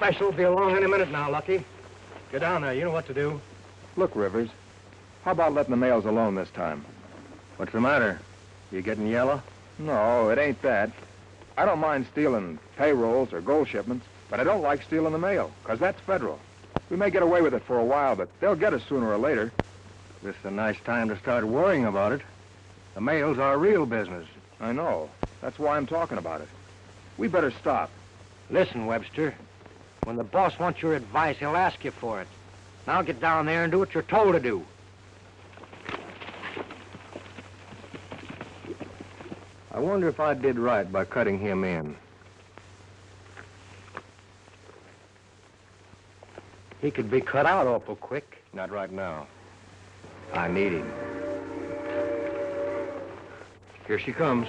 special will be along any minute now, Lucky. Get down there. You know what to do. Look, Rivers, how about letting the mails alone this time? What's the matter? You getting yellow? No, it ain't that. I don't mind stealing payrolls or gold shipments, but I don't like stealing the mail, because that's federal. We may get away with it for a while, but they'll get us sooner or later. This is a nice time to start worrying about it. The mail's our real business. I know. That's why I'm talking about it. We better stop. Listen, Webster. When the boss wants your advice, he'll ask you for it. Now get down there and do what you're told to do. I wonder if I did right by cutting him in. He could be cut out awful quick. Not right now. I need him. Here she comes.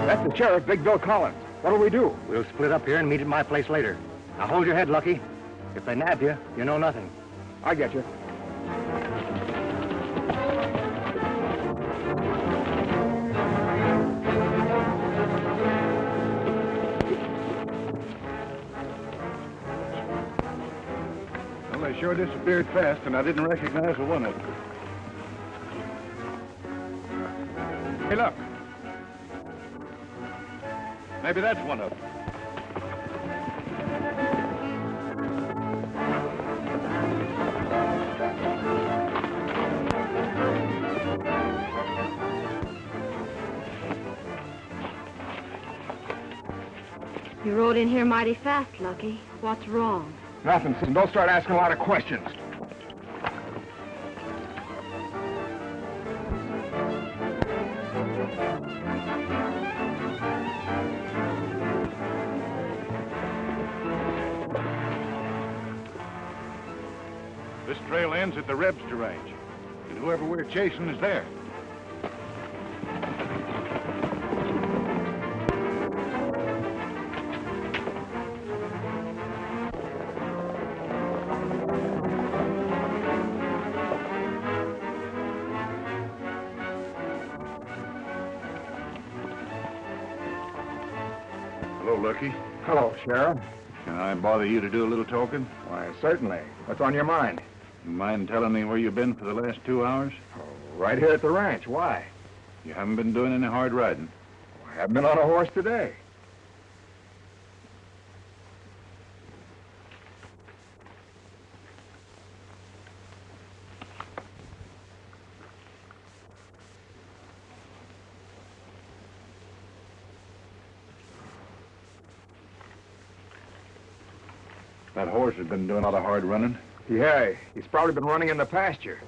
That's the sheriff, Big Bill Collins. What'll we do? We'll split up here and meet at my place later. Now hold your head, Lucky. If they nab you, you know nothing. I get you. Well, they sure disappeared fast, and I didn't recognize the one of them. Hey, look. Maybe that's one of them. You rode in here mighty fast, Lucky. What's wrong? Nothing, Susan. Don't start asking a lot of questions. This trail ends at the Rebster Ranch, and whoever we're chasing is there. Hello, Lucky. Hello, Sheriff. Can I bother you to do a little talking? Why, certainly. What's on your mind? You mind telling me where you've been for the last 2 hours? Oh, right here at the ranch. Why? You haven't been doing any hard riding. I haven't been on a horse today. That horse has been doing all the hard running. Yeah, he's probably been running in the pasture.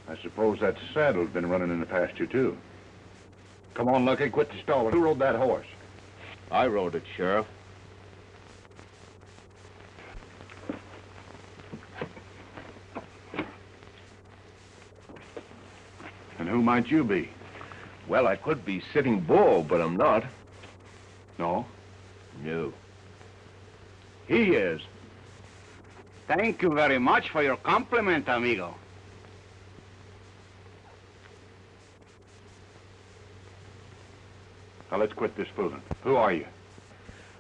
I suppose that saddle's been running in the pasture, too. Come on, Lucky, quit the stalling. Who rode that horse? I rode it, Sheriff. And who might you be? Well, I could be Sitting Bull, but I'm not. No? No. He is. Thank you very much for your compliment, amigo. Now, let's quit this fooling. Who are you?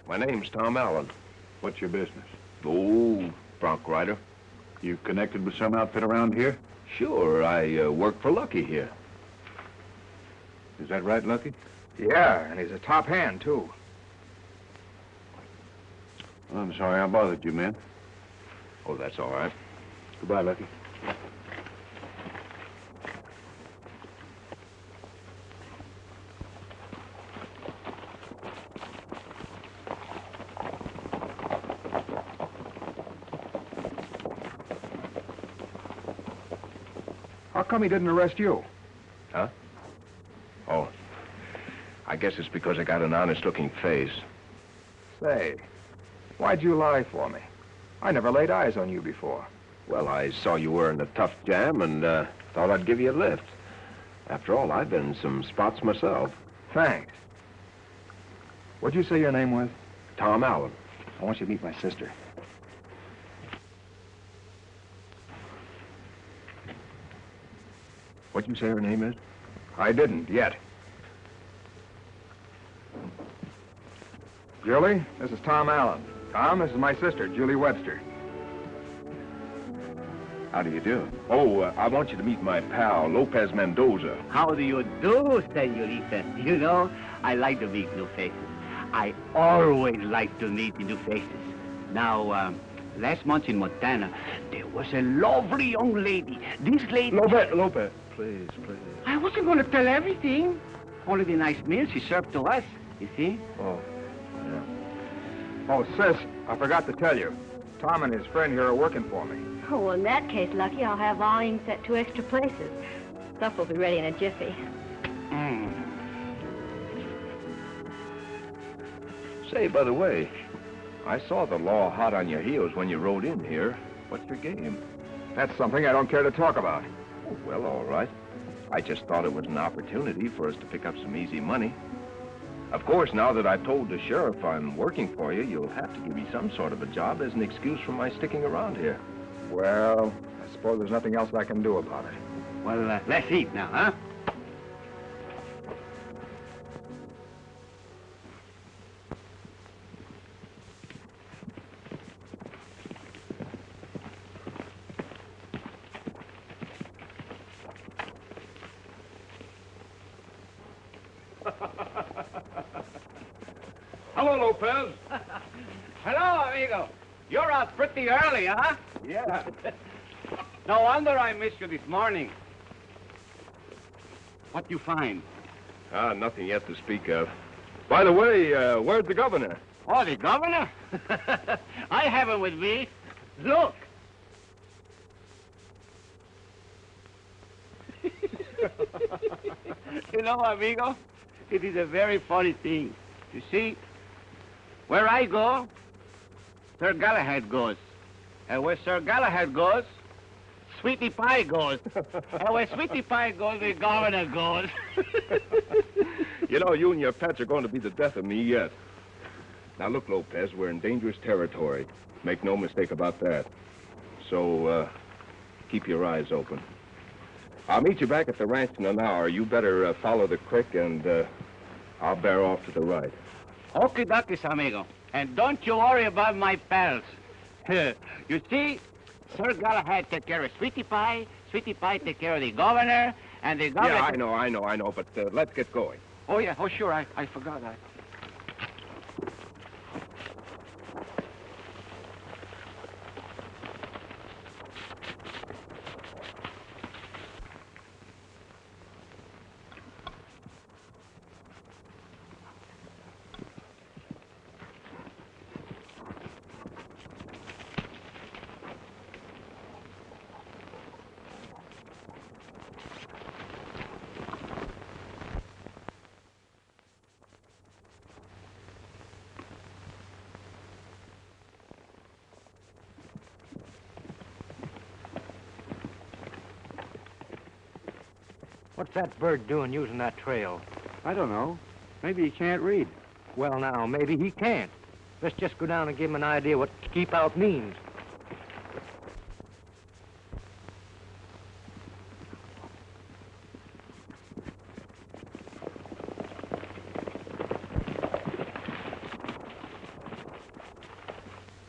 My name's Tom Allen. What's your business? Oh, bronc rider. You connected with some outfit around here? Sure, I work for Lucky here. Is that right, Lucky? Yeah, and he's a top hand, too. Well, I'm sorry I bothered you, man. Oh, that's all right. Goodbye, Lucky. How come he didn't arrest you? Huh? Oh, I guess it's because I got an honest-looking face. Say, why'd you lie for me? I never laid eyes on you before. Well, I saw you were in a tough jam and thought I'd give you a lift. After all, I've been in some spots myself. Thanks. What'd you say your name was? Tom Allen. I want you to meet my sister. What'd you say her name is? I didn't, yet. Julie, this is Tom Allen. Tom, this is my sister, Julie Webster. How do you do? Oh, I want you to meet my pal, Lopez Mendoza. How do you do, senorita? You know, I like to meet new faces. I always like to meet new faces. Now, last month in Montana, there was a lovely young lady. This lady... Lopez, please. I wasn't going to tell everything. Only the nice meal she served to us, you see? Oh, yeah. Oh, sis, I forgot to tell you. Tom and his friend here are working for me. Oh, well, in that case, Lucky, I'll have volumes at 2 extra places. Stuff will be ready in a jiffy. Say, by the way, I saw the law hot on your heels when you rode in here. What's your game? That's something I don't care to talk about. Oh, well, all right. I just thought it was an opportunity for us to pick up some easy money. Of course, now that I've told the sheriff I'm working for you, you'll have to give me some sort of a job as an excuse for my sticking around here. Well, I suppose there's nothing else I can do about it. Well, let's eat now, huh? Hello, Lopez. Hello, amigo. You're out pretty early, huh? Yeah. No wonder I missed you this morning. What you find? Nothing yet to speak of. By the way, where's the governor? Oh, the governor? I have him with me. Look. You know, amigo, it is a very funny thing. You see, where I go, Sir Galahad goes. And where Sir Galahad goes, Sweetie Pie goes. And where Sweetie Pie goes, the governor goes. You know, you and your pets are going to be the death of me yet. Now, look, Lopez, we're in dangerous territory. Make no mistake about that. So, keep your eyes open. I'll meet you back at the ranch in an hour. You better follow the creek, and I'll bear off to the right. Okie dokies, amigo. And don't you worry about my pals. You see, Sir Galahad take care of Sweetie Pie take care of the governor, and the governor... Yeah, I know, but let's get going. Oh, yeah, oh, sure, I forgot that. What's that bird doing using that trail? I don't know. Maybe he can't read. Well, now, maybe he can't. Let's just go down and give him an idea what keep out means.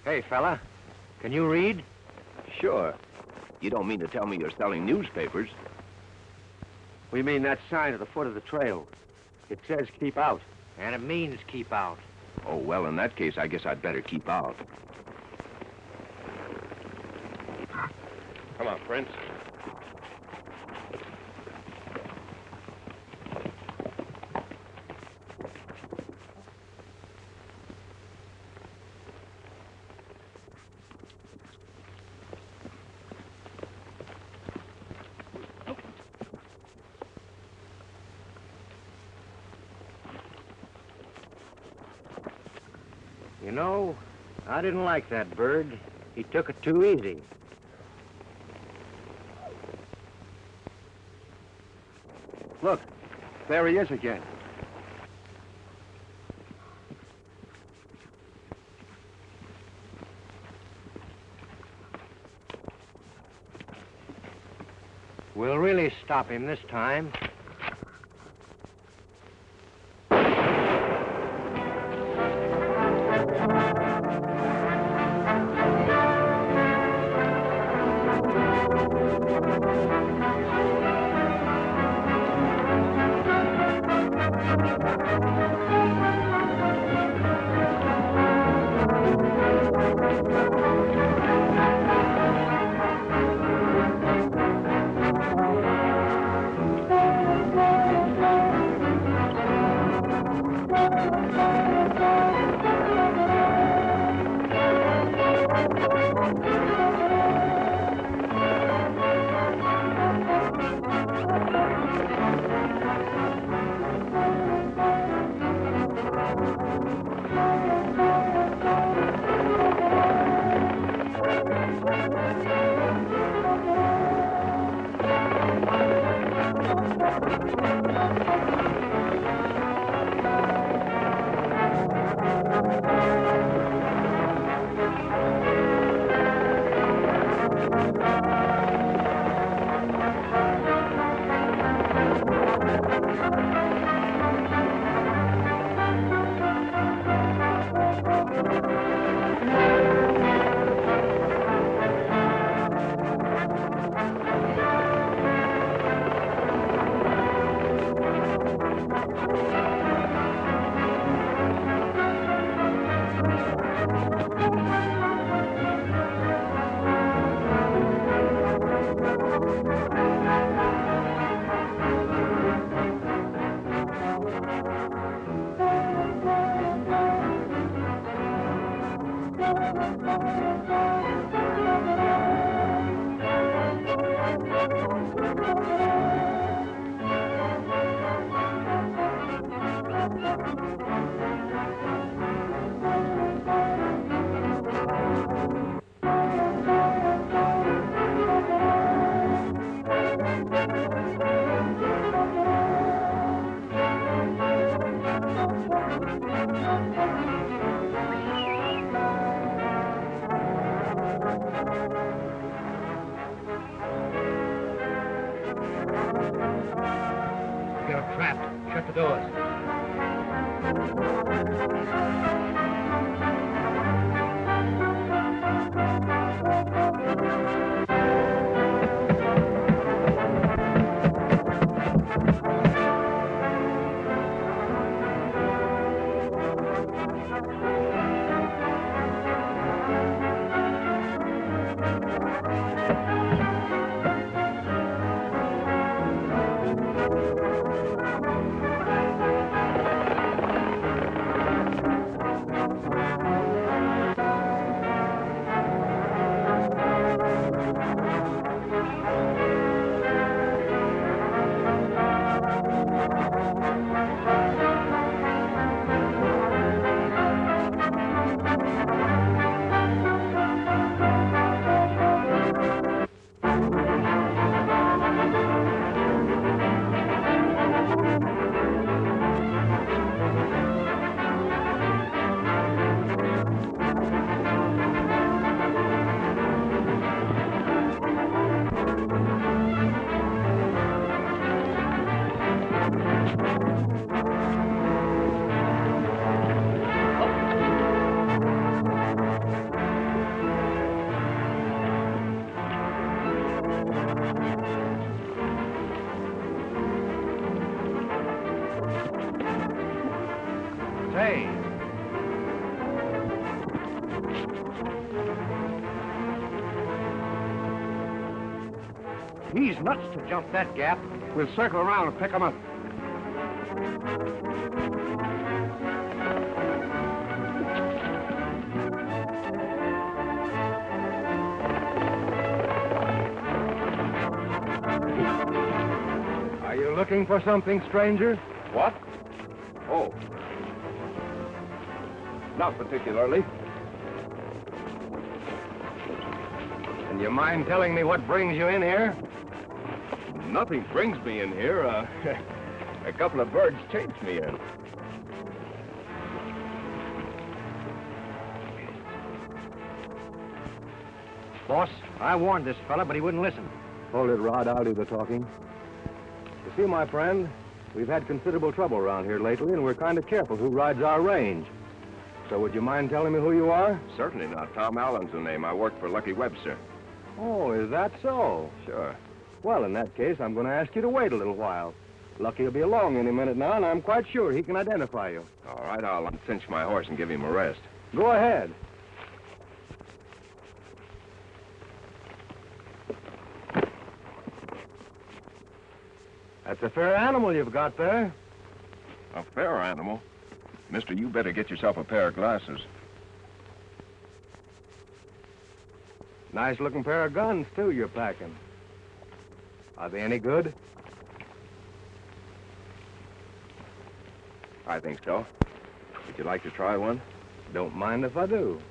Hey, fella, can you read? Sure. You don't mean to tell me you're selling newspapers? We mean that sign at the foot of the trail. It says keep out. And it means keep out. Oh, well, in that case, I guess I'd better keep out. Come on, Prince. You know, I didn't like that bird. He took it too easy. Look, there he is again. We'll really stop him this time. You're trapped. Shut the doors. Say. He's nuts to jump that gap. We'll circle around and pick him up. Are you looking for something, stranger? What? Oh. Not particularly. And you mind telling me what brings you in here? Nothing brings me in here. A couple of birds chased me in. Boss, I warned this fella, but he wouldn't listen. Hold it, Rod. I'll do the talking. You see, my friend, we've had considerable trouble around here lately, and we're kind of careful who rides our range. So would you mind telling me who you are? Certainly not. Tom Allen's the name. I work for Lucky Webster. Oh, is that so? Sure. Well, in that case, I'm going to ask you to wait a little while. Lucky will be along any minute now, and I'm quite sure he can identify you. All right, I'll uncinch my horse and give him a rest. Go ahead. That's a fair animal you've got there. A fair animal? Mister, you better get yourself a pair of glasses. Nice-looking pair of guns, too, you're packing. Are they any good? I think so. Would you like to try one? Don't mind if I do.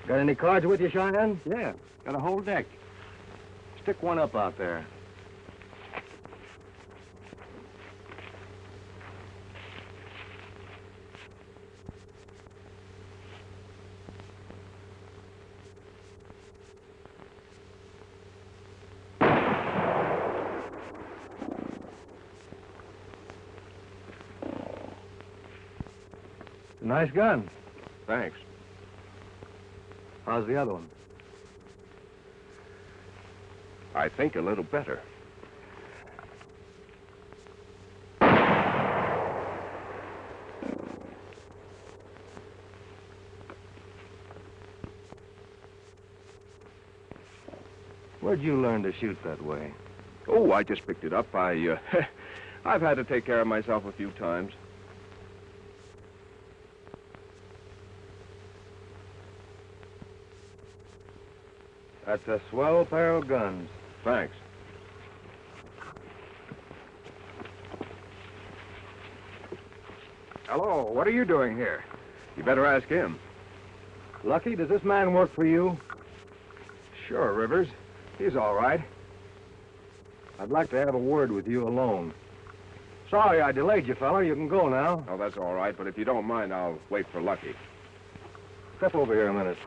Got any cards with you, Cheyenne? Yeah, got a whole deck. Stick one up out there. Nice gun. Thanks. How's the other one? I think a little better. Where'd you learn to shoot that way? Oh, I just picked it up. I've had to take care of myself a few times. That's a swell pair of guns. Thanks. Hello, what are you doing here? You better ask him. Lucky, does this man work for you? Sure, Rivers. He's all right. I'd like to have a word with you alone. Sorry I delayed you, fella. You can go now. Oh, that's all right, but if you don't mind, I'll wait for Lucky. Step over here a minute.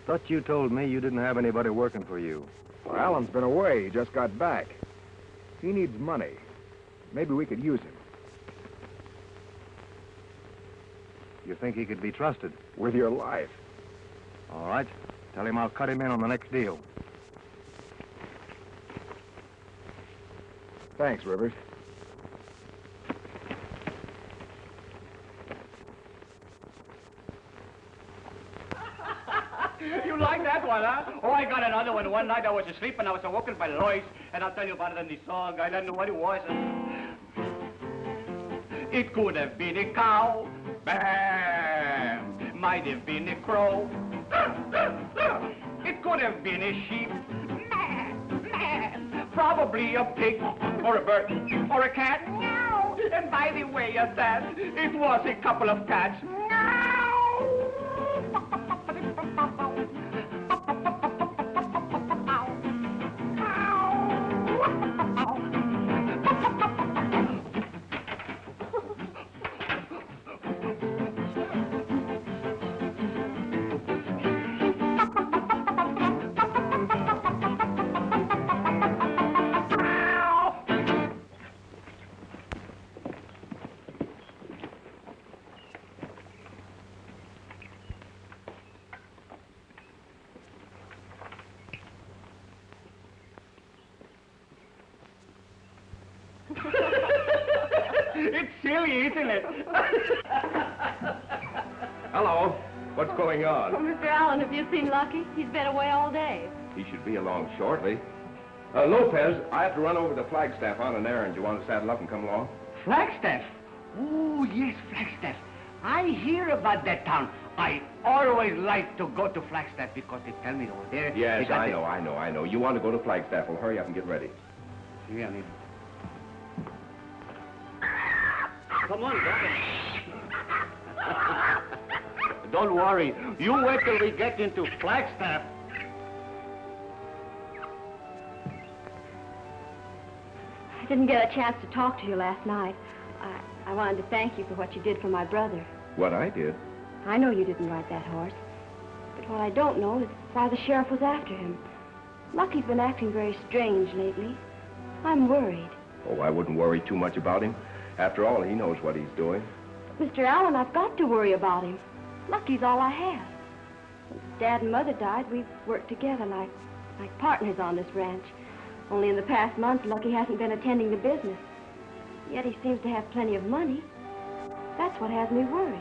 Thought you told me you didn't have anybody working for you. Well, Alan's been away. He just got back. He needs money. Maybe we could use him. You think he could be trusted? With your life. All right. Tell him I'll cut him in on the next deal. Thanks, Rivers. You like that one, huh? Oh, I got another one. One night I was asleep and I was awoken by noise, and I'll tell you about it in the song. I don't know what it was. It could have been a cow. Bam! Might have been a crow. It could have been a sheep. Probably a pig, or a bird, or a cat. And by the way of that, it was a couple of cats. It's silly, isn't it? Hello. What's going Oh, on? Mr. Allen, have you seen Lucky? He's been away all day. He should be along shortly. Lopez, I have to run over to Flagstaff on an errand. You want to saddle up and come along? Flagstaff? Oh, yes, Flagstaff. I hear about that town. I always like to go to Flagstaff because they tell me over there... Yes, I know. You want to go to Flagstaff. Well, hurry up and get ready. Yeah, I mean... Come on, go. Don't worry. You wait till we get into Flagstaff. I didn't get a chance to talk to you last night. I wanted to thank you for what you did for my brother. What I did? I know you didn't ride that horse. But what I don't know is why the sheriff was after him. Lucky's been acting very strange lately. I'm worried. Oh, I wouldn't worry too much about him. After all, he knows what he's doing. But, Mr. Allen, I've got to worry about him. Lucky's all I have. Since Dad and Mother died, we've worked together like partners on this ranch. Only in the past month, Lucky hasn't been attending to business. Yet he seems to have plenty of money. That's what has me worried.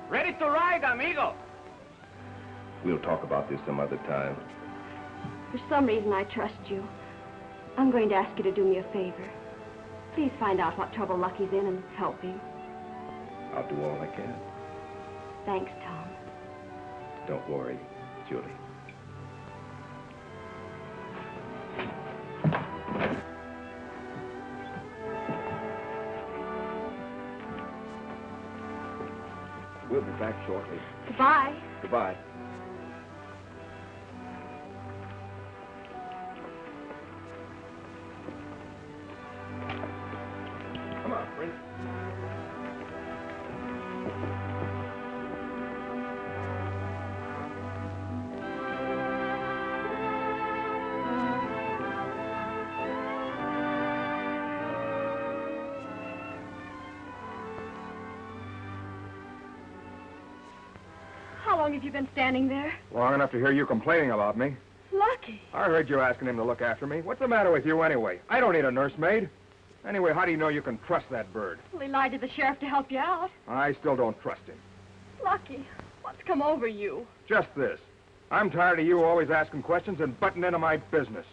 Ready to ride, amigo. We'll talk about this some other time. For some reason, I trust you. I'm going to ask you to do me a favor. Please find out what trouble Lucky's in and help him. I'll do all I can. Thanks, Tom. Don't worry, Julie. We'll be back shortly. Goodbye. Goodbye. Come on, Prince. How long have you been standing there? Long enough to hear you complaining about me. Lucky. I heard you asking him to look after me. What's the matter with you anyway? I don't need a nursemaid. Anyway, how do you know you can trust that bird? Well, he lied to the sheriff to help you out. I still don't trust him. Lucky, what's come over you? Just this. I'm tired of you always asking questions and butting into my business.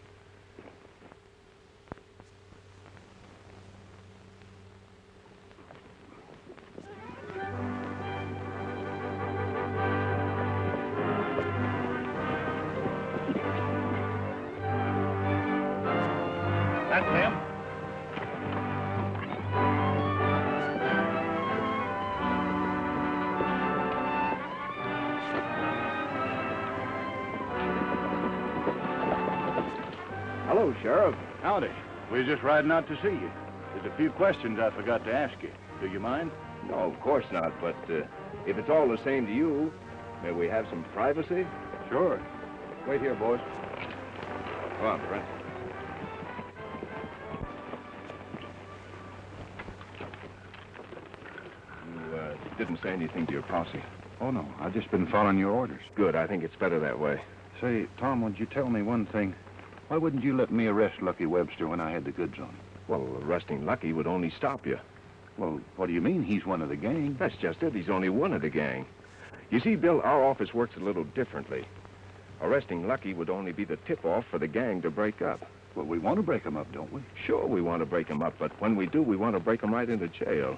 That's him. Hello, Sheriff. Howdy. We were just riding out to see you. There's a few questions I forgot to ask you. Do you mind? No, of course not, but if it's all the same to you, may we have some privacy? Sure. Wait here, boys. Come on, Prince. You didn't say anything to your posse. Oh, no. I've just been following your orders. Good. I think it's better that way. Say, Tom, would you tell me one thing? Why wouldn't you let me arrest Lucky Webster when I had the goods on him? Well, arresting Lucky would only stop you. Well, what do you mean? He's one of the gang. That's just it. He's only one of the gang. You see, Bill, our office works a little differently. Arresting Lucky would only be the tip-off for the gang to break up. Well, we want to break him up, don't we? Sure, we want to break him up, but when we do, we want to break him right into jail.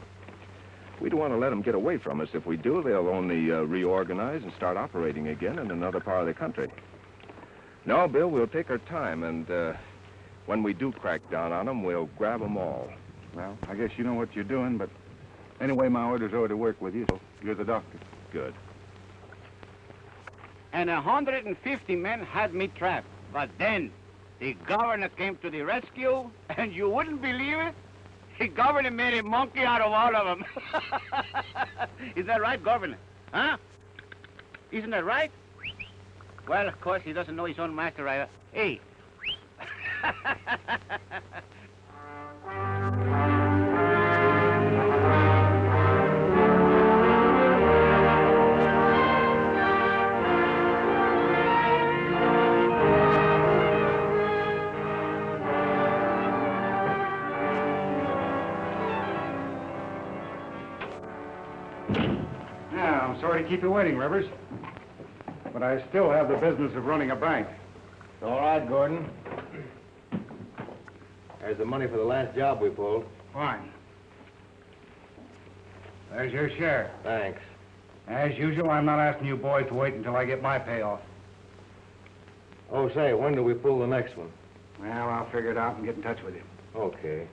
We don't want to let them get away from us. If we do, they'll only reorganize and start operating again in another part of the country. No, Bill, we'll take our time, and when we do crack down on them, we'll grab them all. Well, I guess you know what you're doing, but anyway, my orders are to work with you, so you're the doctor. Good. And 150 men had me trapped. But then the governor came to the rescue, and you wouldn't believe it. The governor made a monkey out of all of them. Is that right, governor? Huh? Isn't that right? Well, of course, he doesn't know his own master either. Hey. I'm sorry to keep you waiting, Rivers. But I still have the business of running a bank. All right, Gordon. There's the money for the last job we pulled. Fine. There's your share. Thanks. As usual, I'm not asking you boys to wait until I get my payoff. Oh, say, when do we pull the next one? Well, I'll figure it out and get in touch with you. Okay.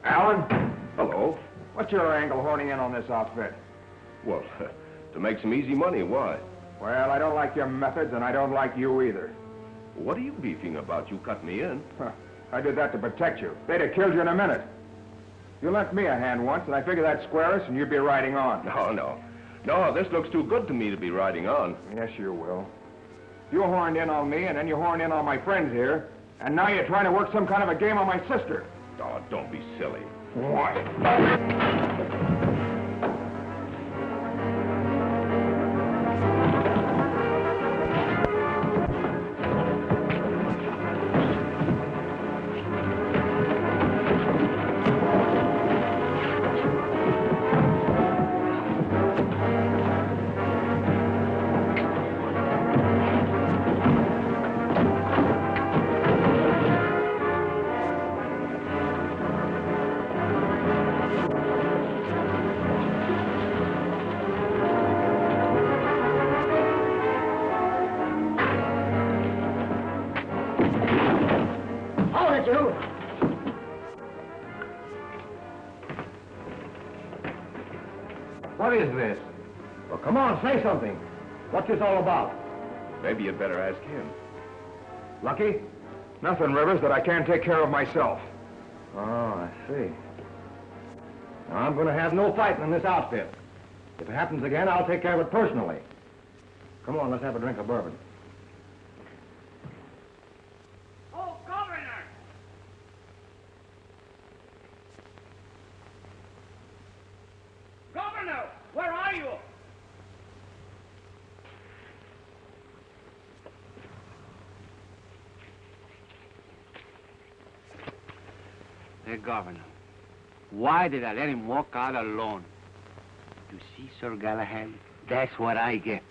Alan? Hello. What's your angle honing in on this outfit? Well, to make some easy money, why? Well, I don't like your methods, and I don't like you either. What are you beefing about? You cut me in. Huh. I did that to protect you. They'd have killed you in a minute. You lent me a hand once, and I figured that'd square us, and you'd be riding on. No. No, this looks too good to me to be riding on. Yes, you will. You horned in on me, and then you horned in on my friends here, and now you're trying to work some kind of a game on my sister. Oh, don't be silly. Why? What is this? Well, come on, say something. What's this all about? Maybe you'd better ask him. Lucky? Nothing, Rivers, that I can't take care of myself. Oh, I see. Now, I'm going to have no fighting in this outfit. If it happens again, I'll take care of it personally. Come on, let's have a drink of bourbon. Oh, Governor! Governor, where are you? Hey, Governor, why did I let him walk out alone? You see, Sir Galahad, that's what I get.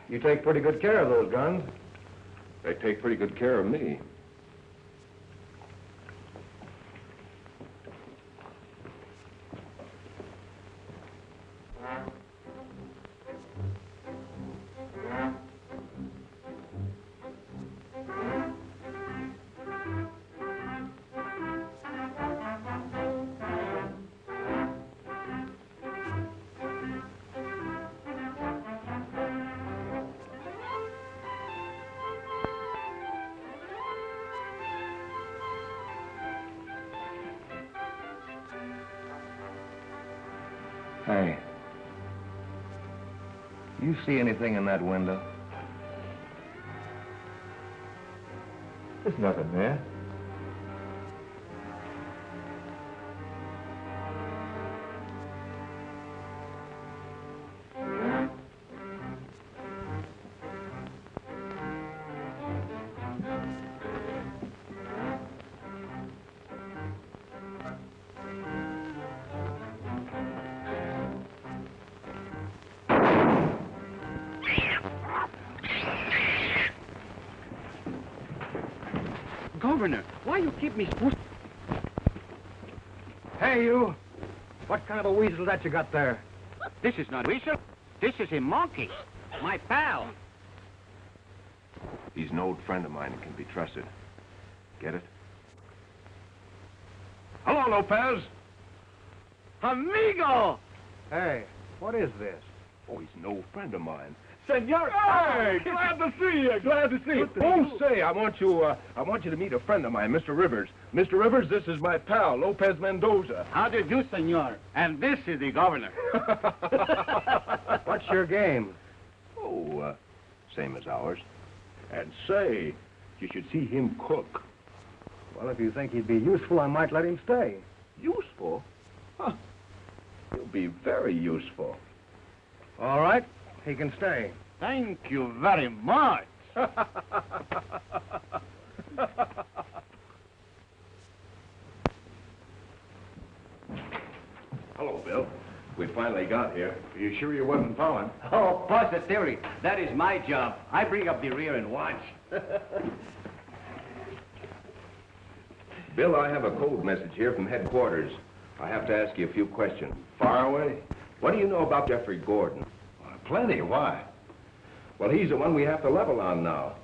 You take pretty good care of those guns. They take pretty good care of me. Hey. You see anything in that window? There's nothing there. Governor, why you keep me supposed? Hey, you! What kind of a weasel that you got there? This is not weasel. This is a monkey. My pal. He's an old friend of mine and can be trusted. Get it? Hello, Lopez. Amigo! Hey, what is this? Oh, he's an old friend of mine. Senor. Hey, glad to see you. Glad to see you. Oh, say, I want you to meet a friend of mine, Mr. Rivers. Mr. Rivers, this is my pal, Lopez Mendoza. How do you do, senor? And this is the governor. What's your game? Oh, same as ours. And say, you should see him cook. Well, if you think he'd be useful, I might let him stay. Useful? Huh. He'll be very useful. All right, he can stay. Thank you very much. Hello, Bill. We finally got here. Are you sure you wasn't following? Oh, positively. That is my job. I bring up the rear and watch. Bill, I have a code message here from headquarters. I have to ask you a few questions. Far away? What do you know about Jeffrey Gordon? Plenty. Why? Well, he's the one we have to level on now.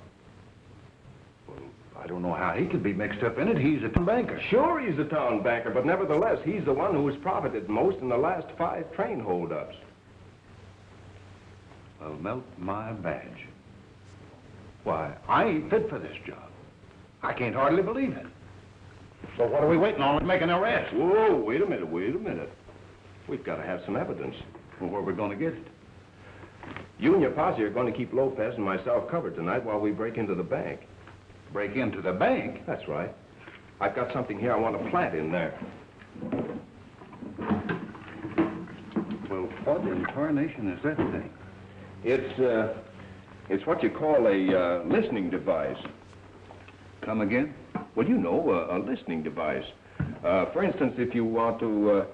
Well, I don't know how he could be mixed up in it. He's a banker. Sure, he's a town banker, but nevertheless, he's the one who has profited most in the last 5 train holdups. Well, melt my badge. Why, I ain't fit for this job. I can't hardly believe it. So what are we waiting on to make an arrest? Whoa, wait a minute. We've got to have some evidence. Well, where are we going to get it? You and your posse are going to keep Lopez and myself covered tonight while we break into the bank. Break into the bank? That's right. I've got something here I want to plant in there. Well, what in tarnation is that thing? It's what you call a listening device. Come again? Well, you know, a listening device. For instance, if you want to,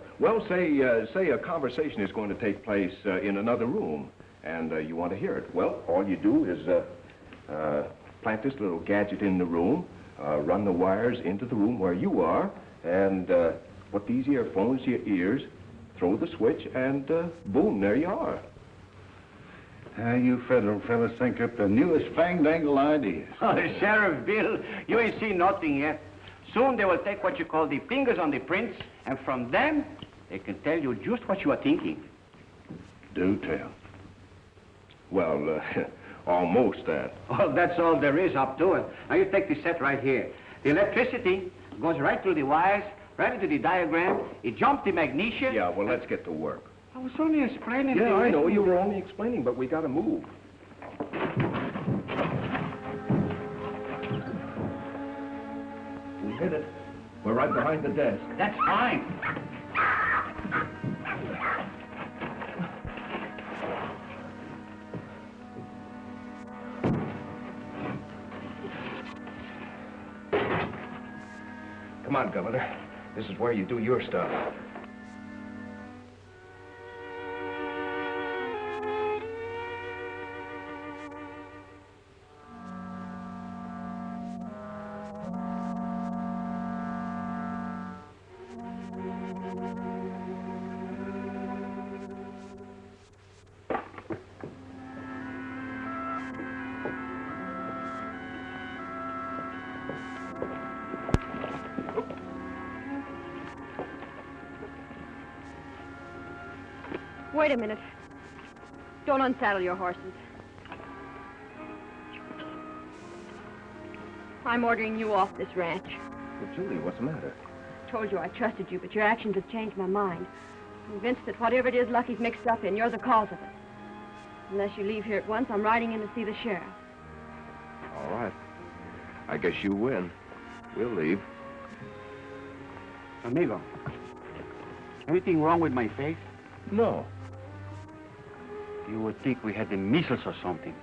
say a conversation is going to take place in another room, and you want to hear it. Well, all you do is plant this little gadget in the room, run the wires into the room where you are, and put these earphones to your ears, throw the switch, and boom, there you are. You federal fellas think up the newest fang-dangle ideas. Oh, Sheriff Bill, you ain't seen nothing yet. Soon they will take what you call the fingers on the prints, and from them, they can tell you just what you are thinking. Do tell. Well, almost that. Oh, that's all there is up to it. Now, you take the set right here. The electricity goes right through the wires, right into the diagram. It jumps the magnesia. Yeah, well, let's get to work. I was only explaining. Yeah, I know. You were only explaining, but we got to move. We hit it. We're right behind the desk. That's fine. Come on, Governor. This is where you do your stuff. Wait a minute. Don't unsaddle your horses. I'm ordering you off this ranch. Well, Julie, what's the matter? I told you I trusted you, but your actions have changed my mind. I'm convinced that whatever it is Lucky's mixed up in, you're the cause of it. Unless you leave here at once, I'm riding in to see the sheriff. All right. I guess you win. We'll leave. Amigo, anything wrong with my face? No. You would think we had the measles or something.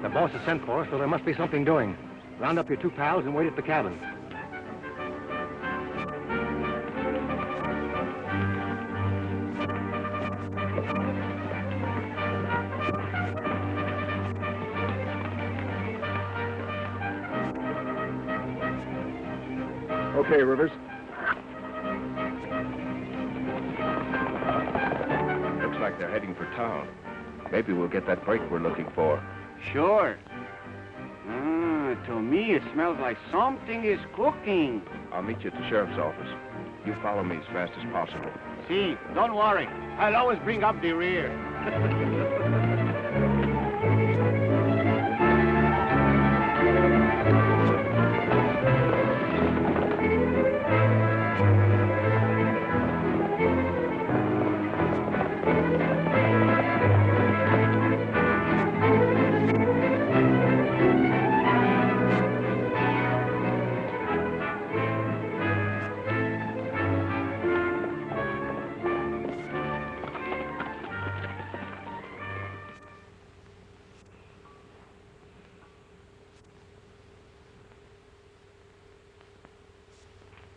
The boss has sent for us, so there must be something doing. Round up your 2 pals and wait at the cabin. Okay, Rivers. Looks like they're heading for town. Maybe we'll get that break we're looking for. Sure. To me, it smells like something is cooking. I'll meet you at the sheriff's office. You follow me as fast as possible. See, don't worry. I'll always bring up the rear.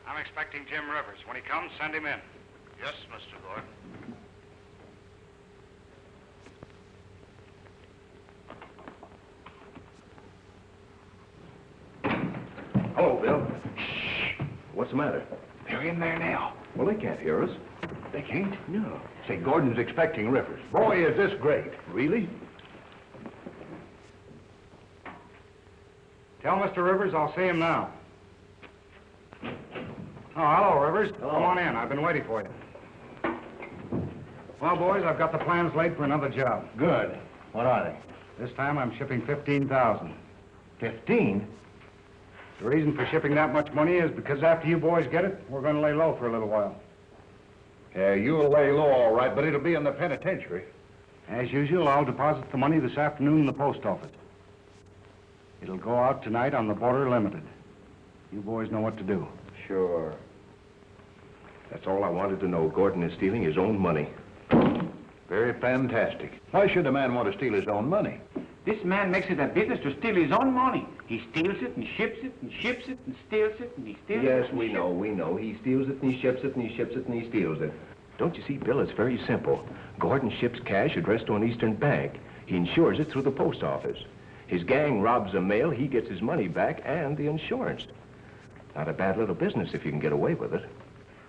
I'm expecting Jim Rivers. When he comes, send him in. Yes, Mr. Gordon. Hello, Bill. Shh. What's the matter? They're in there now. Well, they can't hear us. They can't? No. Say, Gordon's expecting Rivers. Boy, is this great. Really? Tell Mr. Rivers I'll see him now. Oh, hello, Rivers. Hello. Come on in. I've been waiting for you. Well, boys, I've got the plans laid for another job. Good. What are they? This time I'm shipping 15,000. 15? The reason for shipping that much money is because after you boys get it, we're going to lay low for a little while. Yeah, you'll lay low all right, but it'll be in the penitentiary. As usual, I'll deposit the money this afternoon in the post office. It'll go out tonight on the Border Limited. You boys know what to do. Sure. That's all I wanted to know. Gordon is stealing his own money. Very fantastic. Why should a man want to steal his own money? This man makes it a business to steal his own money. He steals it and ships it and ships it and steals it and he steals it. Yes, and we know. He steals it and he ships it and he ships it and he steals it. Don't you see, Bill, it's very simple. Gordon ships cash addressed to an Eastern bank. He insures it through the post office. His gang robs the mail, he gets his money back and the insurance. Not a bad little business if you can get away with it.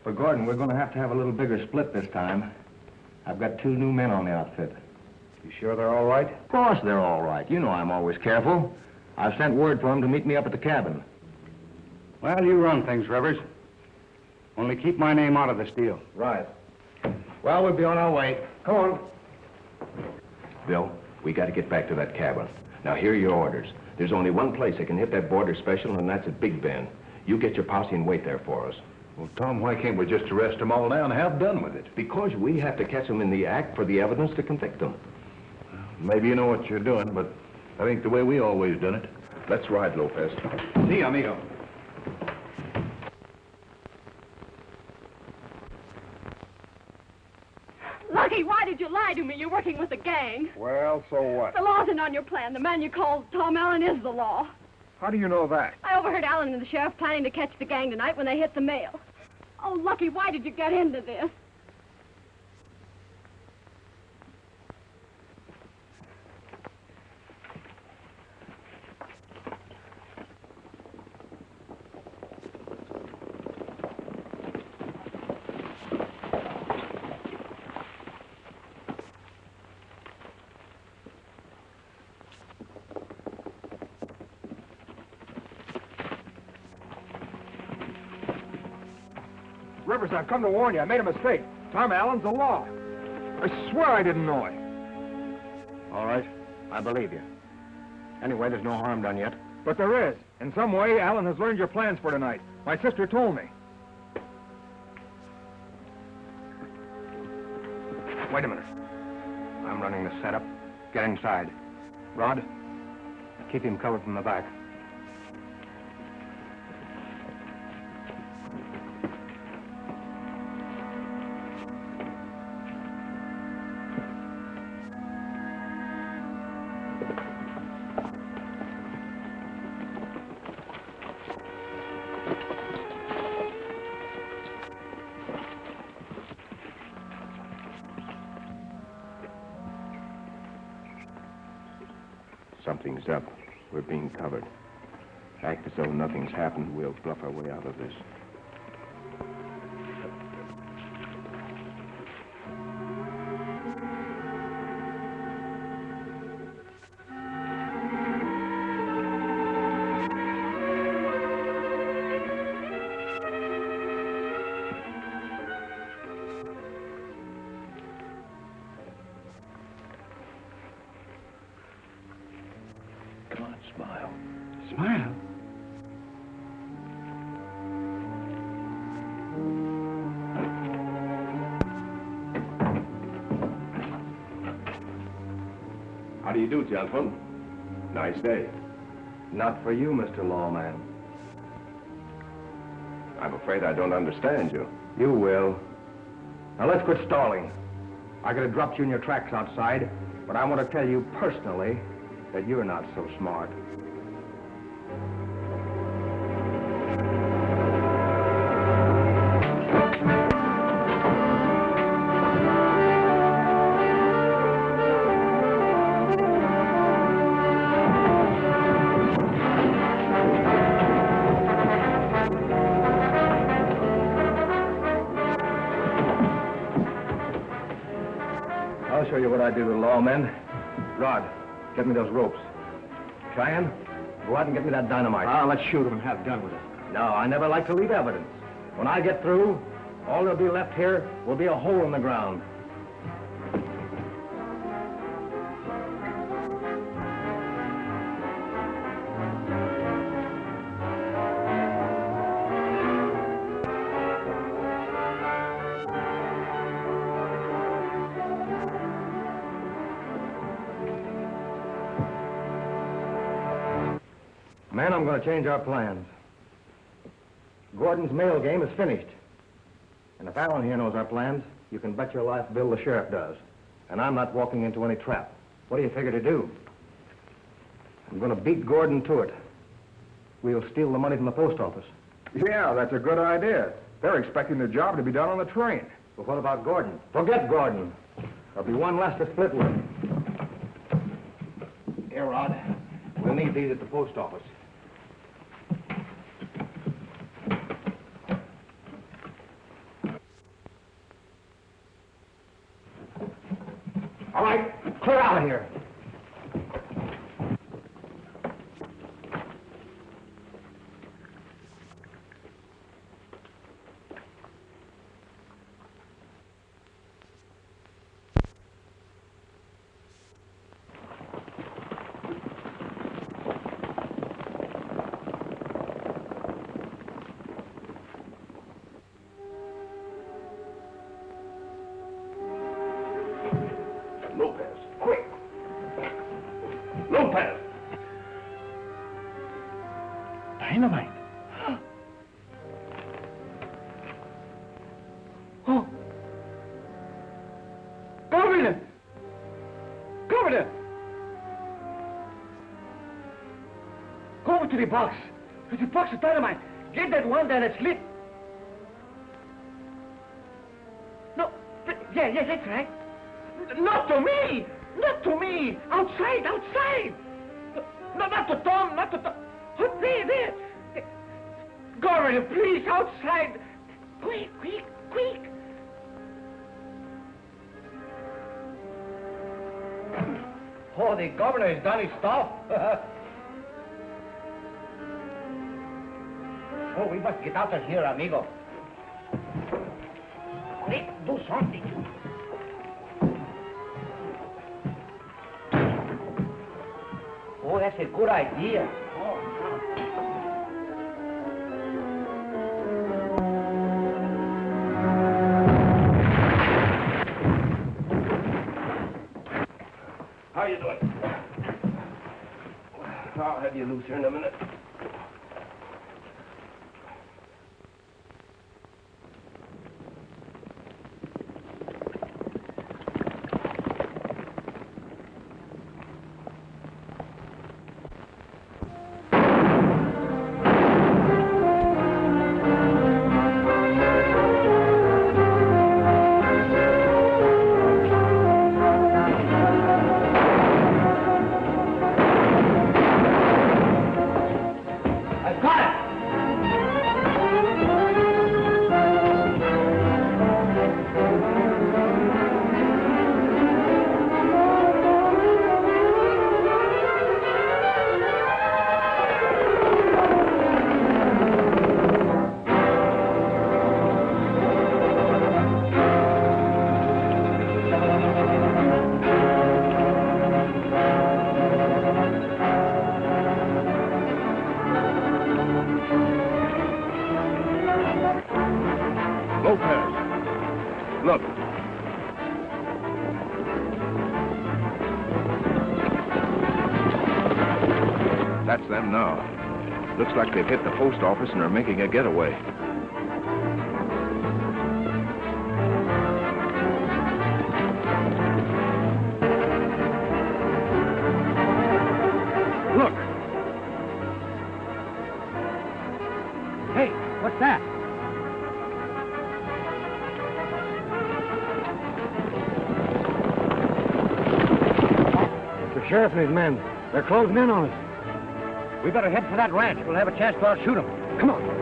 But, Gordon, we're going to have a little bigger split this time. I've got 2 new men on the outfit. You sure they're all right? Of course they're all right. You know I'm always careful. I've sent word for them to meet me up at the cabin. Well, you run things, Rivers. Only keep my name out of this deal. Right. Well, we'll be on our way. Come on. Bill, we got to get back to that cabin. Now, here are your orders. There's only one place that can hit that border special, and that's at Big Bend. You get your posse and wait there for us. Well, Tom, why can't we just arrest them all now and have done with it? Because we have to catch them in the act for the evidence to convict them. Maybe you know what you're doing, but I think the way we always done it. Let's ride, Lopez. See, amigo. Lucky, why did you lie to me? You're working with a gang. Well, so what? The law isn't on your plan. The man you called Tom Allen is the law. How do you know that? I overheard Allen and the sheriff planning to catch the gang tonight when they hit the mail. Oh, Lucky, why did you get into this? Rivers, I've come to warn you. I made a mistake. Tom Allen's the law. I swear I didn't know it. All right. I believe you. Anyway, there's no harm done yet. But there is. In some way, Allen has learned your plans for tonight. My sister told me. Wait a minute. I'm running the setup. Get inside. Rod, keep him covered from the back. Something's up. We're being covered. Act as though nothing's happened. We'll bluff our way out of this. Come on, smile. Smile? How do you do, gentlemen? Nice day. Not for you, Mr. Lawman. I'm afraid I don't understand you. You will. Now let's quit stalling. I could have dropped you in your tracks outside, but I want to tell you personally that you're not so smart. I'll show you what I do to lawmen. Rod, get me those ropes. Cheyenne, go out and get me that dynamite. Let's shoot him and have done with it. No, I never like to leave evidence. When I get through, all that'll be left here will be a hole in the ground. Man, I'm going to change our plans. Gordon's mail game is finished. And if Allen here knows our plans, you can bet your life Bill the sheriff does. And I'm not walking into any trap. What do you figure to do? I'm going to beat Gordon to it. We'll steal the money from the post office. Yeah, that's a good idea. They're expecting the job to be done on the train. But what about Gordon? Forget Gordon. There'll be one less to split with. Here, Rod. We'll need these at the post office. All right, clear out of here. Lopez, quick! Lopez! Dynamite? Oh! Governor! Governor! Go over to the box. There's a box of dynamite. Get that one that is lit. No, yeah, that's right. Not to me! Not to me! Outside, outside! No, not to Tom, not to Tom. Oh, there. Governor, please, outside. Quick. Oh, the governor has done his stuff. Oh, we must get out of here, amigo. Quick, do something. Oh, that's a good idea. How you doing? I'll have you loose here in a minute. Lopez, look. That's them now. Looks like they've hit the post office and are making a getaway. Look. Hey, what's that? It's the sheriff and his men. They're closing in on us. We better head for that ranch. We'll have a chance to outshoot them. Come on.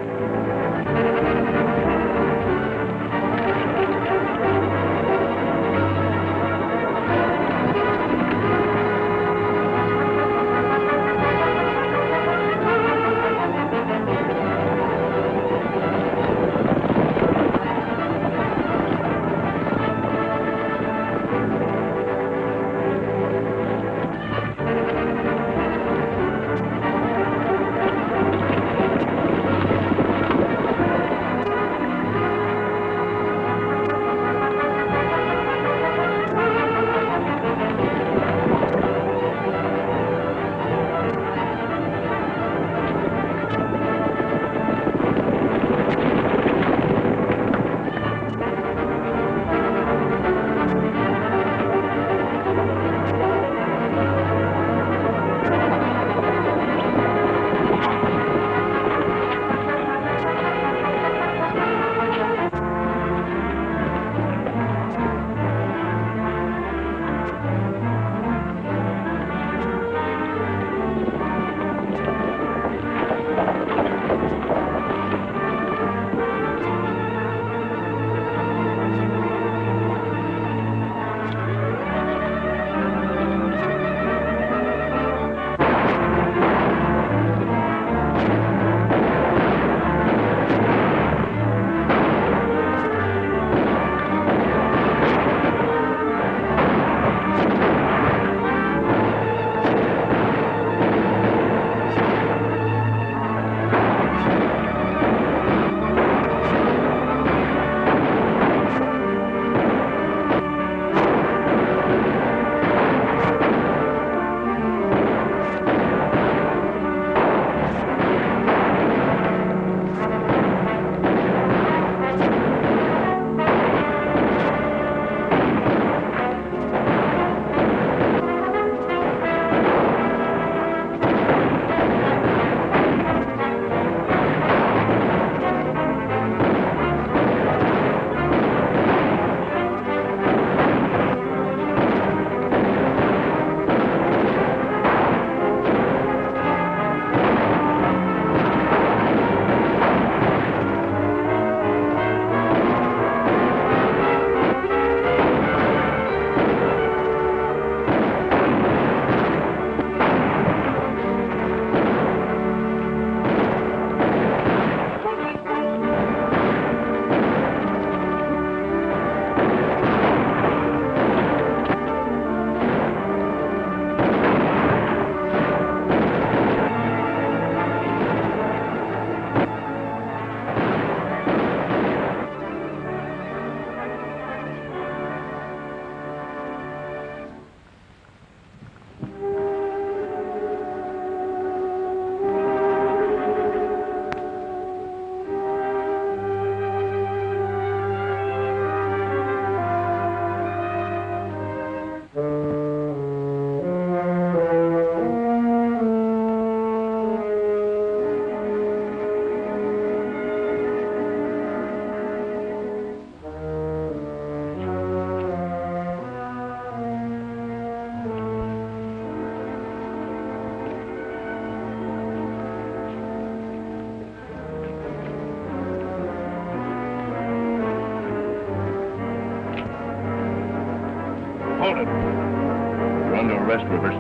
Hold it. You're under arrest, Rivers.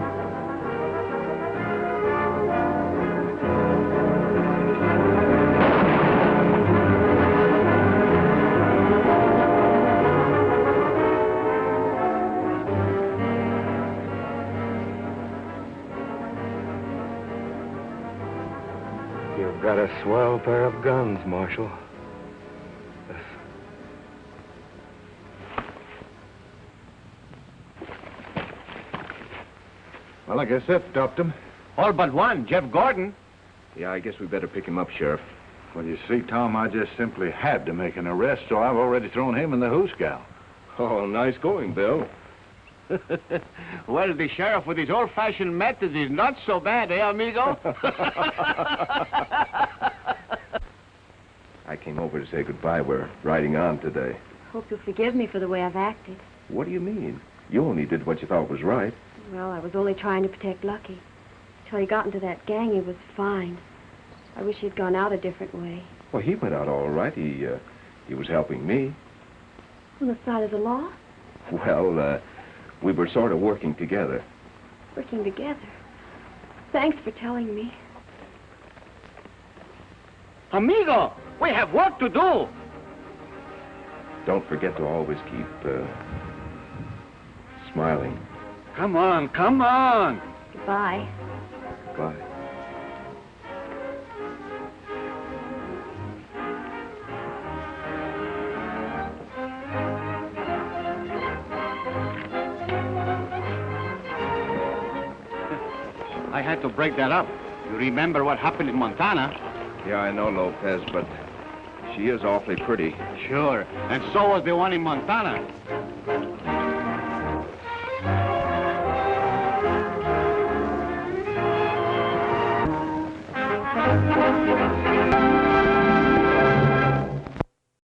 You've got a swell pair of guns, Marshal. Well, I guess that stopped him. All but one, Jeff Gordon. Yeah, I guess we better pick him up, Sheriff. Well, you see, Tom, I just simply had to make an arrest, so I've already thrown him in the hoosgow. Oh, nice going, Bill. Well, the sheriff with his old-fashioned methods is not so bad, eh, amigo? I came over to say goodbye. We're riding on today. Hope you'll forgive me for the way I've acted. What do you mean? You only did what you thought was right. Well, I was only trying to protect Lucky. Till he got into that gang, he was fine. I wish he'd gone out a different way. Well, he went out all right. He was helping me. On the side of the law? Well, we were sort of working together. Working together. Thanks for telling me. Amigo, we have work to do. Don't forget to always keep, smiling. Come on, come on. Goodbye. Bye. I had to break that up. You remember what happened in Montana? Yeah, I know, Lopez, but she is awfully pretty. Sure, and so was the one in Montana.